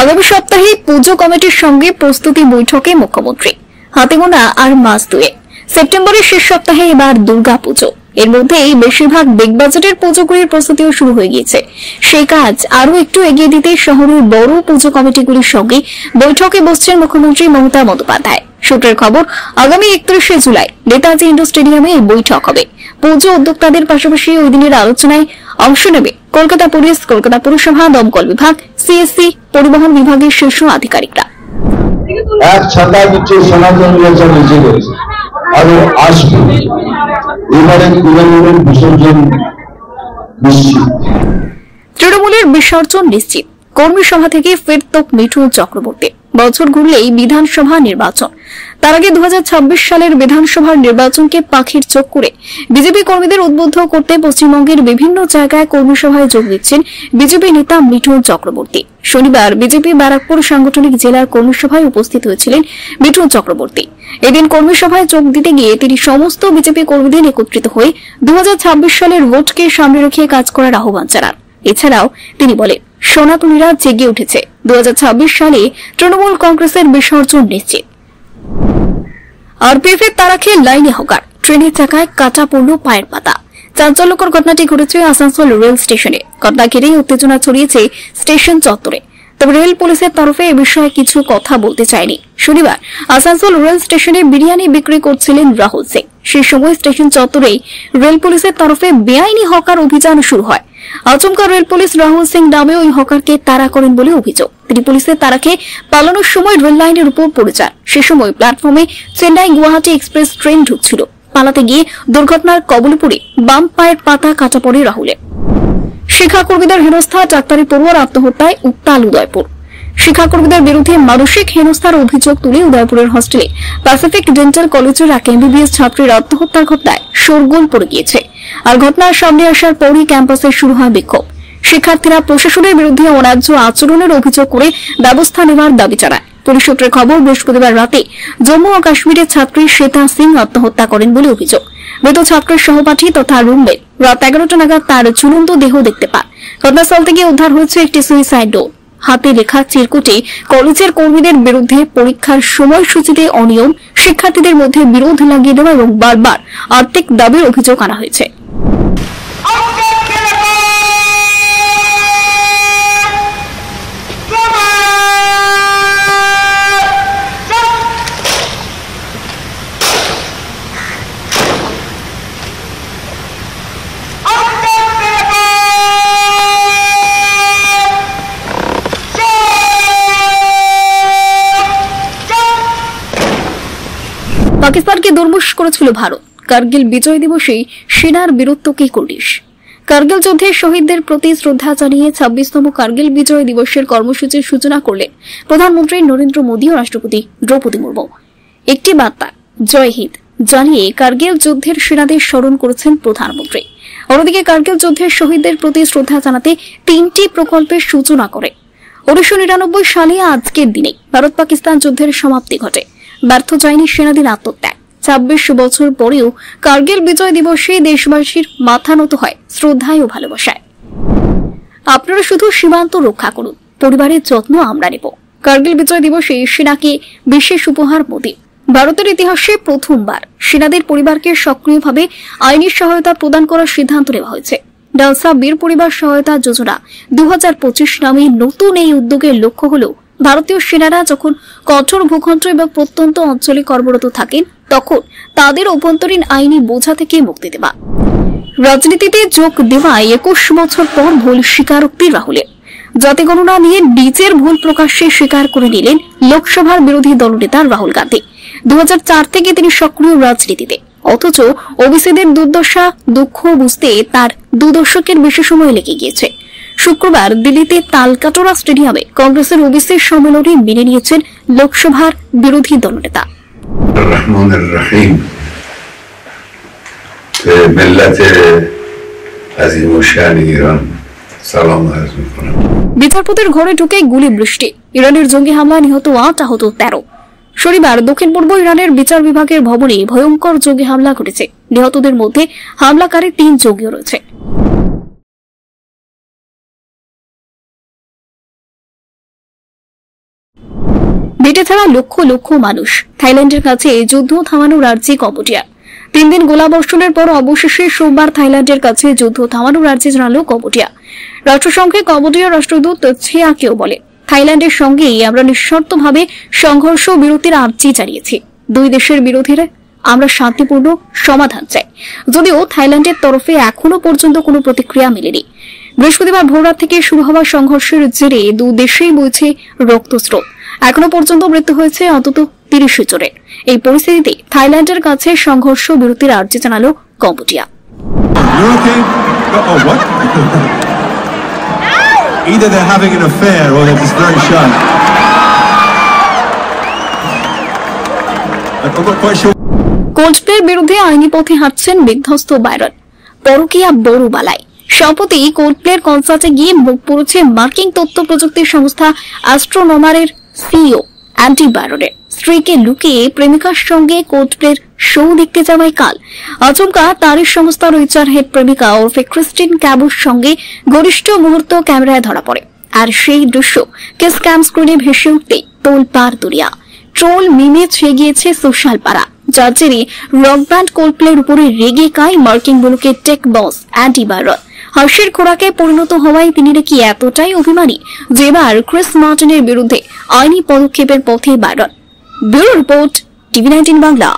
আগামী সপ্তাহে পুজো কমিটির সঙ্গে প্রস্তুতি বৈঠকে মুখ্যমন্ত্রী। হাতে গোনা আর মাস দুয়ে সেপ্টেম্বরের শেষ সপ্তাহে এবার দুর্গা পুজো। এর মধ্যেই বেশিরভাগ বিগ বাজেটের পুজোগুলির প্রস্তুতিও শুরু হয়ে গিয়েছে। সেই কাজ আরো একটু এগিয়ে দিতে শহরের বড় পুজো কমিটিগুলির সঙ্গে বৈঠকে বসছেন মুখ্যমন্ত্রী মমতা বন্দ্যোপাধ্যায়। সূত্রের খবর, আগামী 31শে জুলাই নেতাজি ইন্ডোর স্টেডিয়ামে এই বৈঠক হবে। পুজো উদ্যোক্তাদের পাশাপাশি ওই দিনের আলোচনায় অংশ নেবে কলকাতা পুলিশ, কলকাতা পুরসভা, দমকল বিভাগ, সিএসসি, পরিবহন বিভাগের শীর্ষ আধিকারিকরা। এক ছাতা দিচ্ছে সনাতন নির্বাচন নিচে করেছে আর আসবে এবারে তৃণমূলের বিসর্জন নিশ্চিত। তৃণমূলের বিসর্জন নিশ্চিত। কর্মী সভা থেকে ফেরতক মিঠুন চক্রবর্তী। বছর ঘুরলেই বিধানসভা নির্বাচন। তার আগে 2026 সালের বিধানসভার নির্বাচনকে পাখির চোখ করে বিজেপি কর্মীদের উদ্বুদ্ধ করতে পশ্চিমবঙ্গের বিভিন্ন জায়গায় কর্মী সভায় যোগ দিচ্ছেন বিজেপি নেতা মিঠুন চক্রবর্তী। শনিবার বিজেপি ব্যারাকপুর সাংগঠনিক জেলার কর্মী সভায় উপস্থিত হয়েছিলেন মিঠুন চক্রবর্তী। এদিন কর্মী সভায় যোগ দিতে গিয়ে তিনি সমস্ত বিজেপি কর্মীদের একত্রিত হয়ে 2026 সালের ভোটকে সামনে রেখে কাজ করার আহ্বান জানান। এছাড়াও তিনি বলেন, সনাতনীরা জেগে উঠেছে। 2026 সালে তৃণমূল কংগ্রেসের বিসর্জন নিশ্চিত। আরপিএফ এর তারা খেয়ে লাইনে হকার, ট্রেনের চাকায় কাটা পড়ল পায়ের পাতা। চাঞ্চল্যকর ঘটনাটি ঘটেছে আসানসোল রেল স্টেশনে। ঘটনা ঘিরেই উত্তেজনা ছড়িয়েছে স্টেশন চত্বরে। তবে রেল পুলিশের তরফে এ বিষয়ে কিছু কথা বলতে চায়নি। শনিবার আসানসোল রেল স্টেশনে বিরিয়ানি বিক্রি করছিলেন রাহুল সিং। সেই সময় স্টেশন চত্বরেই রেল পুলিশের তরফে বেআইনি হকার অভিযান শুরু হয়। আচমকা রেল পুলিশ রাহুল সিং নামে ওই হকারকে তাড়া করেন বলে অভিযোগ। তিনি পুলিশের তাড়াকে পালানোর সময় রেল লাইনের উপর পড়ে যান। সে সময় প্ল্যাটফর্মে চেন্নাই গুয়াহাটি এক্সপ্রেস ট্রেন ঢুকছিল। পালাতে গিয়ে দুর্ঘটনার কবলে পড়ে বাম পায়ের পাতা কাটা পড়ে রাহুলের। শিক্ষাকর্মীদের হেনস্থা, ডাক্তারি পড়ুয়ার আত্মহত্যায় উত্তাল উদয়পুর। শিক্ষাকর্মীদের বিরুদ্ধে মানসিক হেনস্থার অভিযোগ তুলে উদয়পুরের হস্টেলে প্যাসিফিক ডেন্টাল কলেজের এক এমবিবিএস ছাত্রীর আত্মহত্যার ঘটনায় শোরগোল পড়ে গিয়েছে। আর ঘটনার সামনে আসার পরই ক্যাম্পাসে শুরু হয় বিক্ষোভ। শিক্ষার্থীরা প্রশাসনের বিরুদ্ধে অন্যায্য আচরণের অভিযোগ করে ব্যবস্থা নেওয়ার দাবি জানায়। পুলিশ সূত্রের খবর, বৃহস্পতিবার রাতে জম্মু ও কাশ্মীরের ছাত্রী শ্বেতা সিং আত্মহত্যা করেন বলে অভিযোগ। মৃত ছাত্রের সহপাঠী তথা রুমমেট রাত 11টা নাগাদ তার ঝুলন্ত দেহ দেখতে পান। ঘটনাস্থল থেকে উদ্ধার হয়েছে একটি সুইসাইড নোট। হাতে লেখা চিরকুটে কলেজের কর্মীদের বিরুদ্ধে পরীক্ষার সময়সূচিতে অনিয়ম, শিক্ষার্থীদের মধ্যে বিরোধ লাগিয়ে দেওয়া এবং বারবার আর্থিক দাবির অভিযোগ আনা হয়েছে। পাকিস্তানকে দুর্মুষ করেছিল ভারত। কার্গিল বিজয় দিবসে সেনার বীরত্ব কি করিস। কার্গিল যুদ্ধের শহীদদের প্রতি শ্রদ্ধা জানিয়ে 26তম কার্গিল বিজয় দিবসের কর্মসূচির সূচনা করলেন প্রধানমন্ত্রী নরেন্দ্র মোদী ও রাষ্ট্রপতি দ্রৌপদী মুর্মু। একটি বার্তা, জয় হিন্দ জানিয়ে কার্গিল যুদ্ধের সেনাদের স্মরণ করেছেন প্রধানমন্ত্রী। অন্যদিকে কার্গিল যুদ্ধের শহীদদের প্রতি শ্রদ্ধা জানাতে 3টি প্রকল্পের সূচনা করে। 1999 সালে আজকের দিনে ভারত পাকিস্তান যুদ্ধের সমাপ্তি ঘটে। ব্যর্থ যায়নি সেনাদের আত্মত্যাগ। 26 বছর পরেও কার্গিল বিজয় দিবসে দেশবাসীর মাথা নত হয় শ্রদ্ধায় ও ভালোবাসায়। আপনারা শুধু সীমান্ত রক্ষা করুন, পরিবারের যত্ন আমরা নেব। কার্গিল বিজয় দিবসে সেনাকে বিশেষ উপহার মোদী। ভারতের ইতিহাসে প্রথমবার সেনাদের পরিবারকে সক্রিয়ভাবে আইনি সহায়তা প্রদান করার সিদ্ধান্ত নেওয়া হয়েছে। ডালসা বীর পরিবার সহায়তা যোজনা 2025 নামে নতুন এই উদ্যোগের লক্ষ্য হল ভারতীয় সেনারা যখন কঠোর ভূখণ্ড এবং প্রত্যন্ত অঞ্চলে কর্মরত থাকেন তখন তাদের অভ্যন্তরীণ আইনি বোঝা থেকে মুক্তি দেওয়া। রাজনীতিতে যোগ দেওয়ায় 21 বছর পর ভুল স্বীকারোক্তি রাহুলের। জাতি গণনা নিয়ে নিজের ভুল প্রকাশ্যে স্বীকার করে নিলেন লোকসভার বিরোধী দলনেতা রাহুল গান্ধী। 2004 থেকে তিনি সক্রিয় রাজনীতিতে, অথচ ওবিসিদের দুর্দশা দুঃখ বুঝতে তার 2 দশকের বেশি সময় লেগে গিয়েছে। শুক্রবার দিল্লিতে তালকাটোরা স্টেডিয়ামে কংগ্রেসের ওবিসি সম্মেলনে মেনে নিয়েছেন লোকসভার বিরোধী দলনেতা। বিচারপতির ঘরে ঢুকে গুলি বৃষ্টি, ইরানের জঙ্গি হামলা, নিহত 8, আহত 13। শনিবার দক্ষিণ পূর্ব ইরানের বিচার বিভাগের ভবনে ভয়ঙ্কর জঙ্গি হামলা ঘটেছে। নিহতদের মধ্যে হামলাকারী 3 জঙ্গিও রয়েছে। পিঠে ছাড়া লক্ষ লক্ষ মানুষ। থাইল্যান্ডের কাছে যুদ্ধ থামানো রাজ্যে কম্বোডিয়া। 3 দিন গোলাবর্ষণের পর অবশেষে সোমবার থাইল্যান্ডের কাছে যুদ্ধ থামানো রাজ্যে জানালো কম্বোডিয়া। রাষ্ট্রসংঘে কম্বোডিয়ার রাষ্ট্রদূত ছিয়াকেও বলে, থাইল্যান্ডের সঙ্গে আমরা নিঃশর্তভাবে সংঘর্ষ বিরতির আর্জি জানিয়েছি। দুই দেশের বিরোধীরা আমরা শান্তিপূর্ণ সমাধান চাই। যদিও থাইল্যান্ডের তরফে এখনো পর্যন্ত কোনো প্রতিক্রিয়া মেলেনি। বৃহস্পতিবার ভোররাত থেকে শুরু হওয়া সংঘর্ষের জেরে দু দেশেই বইছে রক্তস্রোত। এখনো পর্যন্ত মৃত্যু হয়েছে অন্তত 30 জনের। এই পরিস্থিতিতে থাইল্যান্ডের কাছে সংঘর্ষ বিরতির আর্জি জানালো Cambodia. Either they're having an affair or they're just very shy. I'm not quite sure. কোল্ডপ্লের বিরুদ্ধে আইনি পথে হাঁটছেন বিধ্বস্ত বাইরন। পরকীয়া বড় বালাই। সম্প্রতি কোল্ডপ্লের কনসার্টে গিয়ে মুখ পুড়েছে মার্কিন তথ্য প্রযুক্তি সংস্থা অ্যাস্ট্রোনমারের সিইও অ্যান্ডি বাইরনের। স্ত্রীকে লুকিয়ে প্রেমিকার সঙ্গে কোল্ডপ্লের শো দেখতে যাওয়ায় কাল আচমকা তারই সংস্থার এইচআর হেড প্রেমিকা ওরফে ক্রিস্টিন ক্যাবুর সঙ্গে ঘনিষ্ঠ মুহূর্ত ক্যামেরায় ধরা পড়ে। আর সেই দৃশ্য কিস ক্যাম স্ক্রিনে ভেসে উঠতে তোলপাড় দুনিয়া। ট্রোল মিমে ছেয়ে গিয়েছে সোশ্যাল পাড়া, যার জেরে রক ব্যান্ড কোল্ডপ্লের উপরে রেগে কায় মার্কিন মুলুকের টেক বস অ্যান্ডি বাইরন। হাসির খোরাকে পরিণত হওয়ায় তিনি নাকি এতটাই অভিমানী যে এবার ক্রিস মার্টিনের বিরুদ্ধে আইনি পদক্ষেপের পথে Byron. Bureau report, TV19 Bangla.